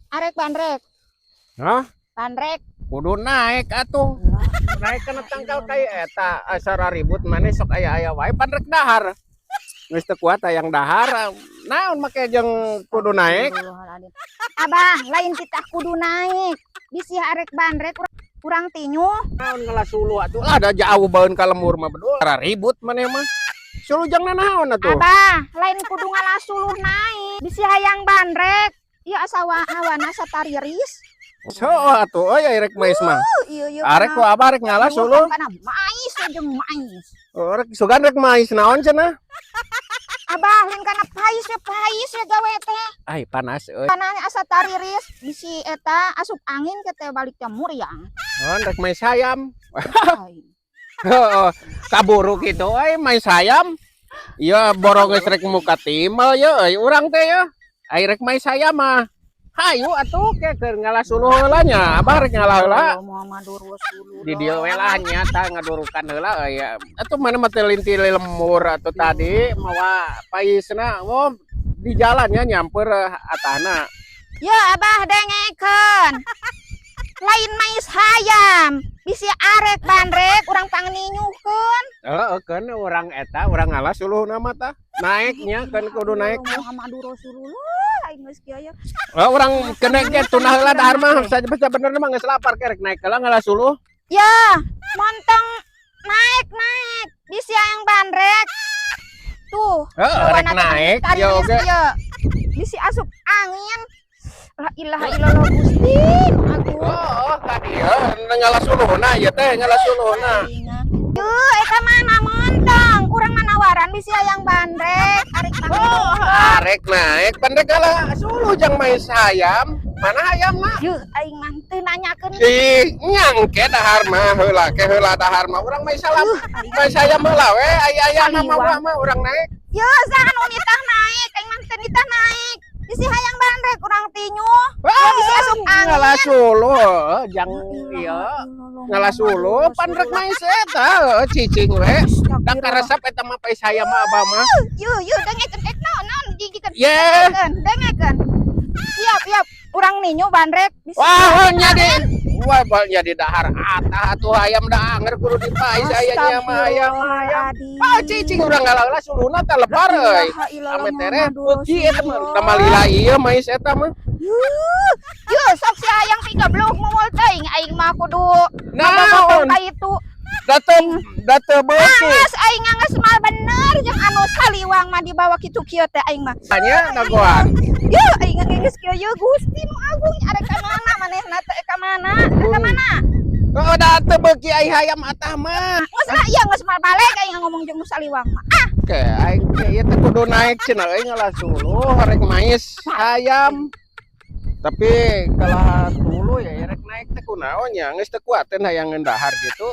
Arek bandrek. Hah? Bandrek. Kudu naik atuh. Naik kana tangkal kayak eta asara ribut maneh sok aya-aya wae pandrek dahar. Geus teu kuat hayang dahar. Naon make jeung kudu naik? Abah, lain kita kudu naik. Bisi arek bandrek kurang tinyu. Naon ngelasulu atuh. Lah ada jauh baeun ka lemur mah bedul. Ribut maneh mah. Sulujang naon atuh? Abah, lain kudu ngalasuluh naik. Bisi hayang bandrek. Ieu asa hawana satariris. So atuh euy rek mais mah. Ieu Arek ku abah rek ngalas suluh. Kana mais jeung mais. Rek sugan rek mais naon cenah? Abah, lain kana pais ya gawe teh. Ai panas euy. Kana asa tariris bisi eta asup angin ke teh balik teh muriang. Naon rek mais hayam. Heeh, kaburu kitu euy mais hayam. Ieu borong geus rek muka timal ye euy urang teh ye. Ai rek mais hayam mah. Hayu atuh ke keur ngalasuluh heula nya. Abah rek ngalah heula. Di dieu we lah nya tah ngadurukan heula euy. Atuh mana mah teh linti lemur atuh tadi mawa paisna oh di jalannya nyamper atahna. Ya abah dengekeun. Lain mais hayam, bisi arek bandrek urang pangninyuhkeun. Heeh keun urang eta urang ngalas suluhna mah tah. Naiknya keun kudu naik. Muhammadur Rasulullah aing geus kieu ya. Urang kena ge tunah heula dahar mah saja bener mah geus lapar kerek naik heula ngalas suluh. Ya, montong naik bisi hayang bandrek. Tuh, Rek naik ya oge. Bisi asup angin. La ilaha illallah Gusti agung. Oh, ka dieu ngalas suluhna ieu teh ngalas suluhna. Yuh, eta mana montong. Urang manawaran bisi hayang bandrek. Arek Arek naik pandek kalah suluh jang mais hayam. Mana hayamna? Yuh, aing mah teu nanyakeun. Ih, nyangke dahar mah heula ke heula dahar mah urang mais salam. Mais hayam heula we aya-aya mah urang naik. Yuh, sahan unitah naik. Aing mah teu nitah naik. Bisi hayang bandrek urang tinyu. Bisi asup angin. Ngalas suluh jang ieu. Ngalas suluh pandrek mais eta cicing we. Da karesep eta mah pais hayam mah abah mah. Yuh, dengekeun naon digikeun. Ye. Dengekeun. Siap. Urang ninyu bandrek. Wah, jadi dahar atah atuh hayam da anger kudu dipais aya mah hayam. Cicing urang ngalah suluhna teh lebar euy. Ame tere beuki eta mah tamalila ieu mais eta mah. Yuh, sok si hayang pigablog mumul teuing aing mah kudu Naon? ka itu. Date beuki. Aing nganges mah bener jeung anu saliwang mah dibawa kitu-kieu teh aing mah. Anya dagoan. Yuh, aing nganges kieu yeuh Gusti nu agung arek ka mana manehna teh ka mana? Ka mana? Oh, date beuki ai hayam atah mah. Geus lah ieu geus balik aing ngomong jeung nu saliwang mah. Ke aing ieu teh kudu naik cenah euy ngalah suluh rek mais hayam. Tapi kalau dulu ya rek naik teh kunaon nya geus teu kuateun hayang ngeundahar gitu.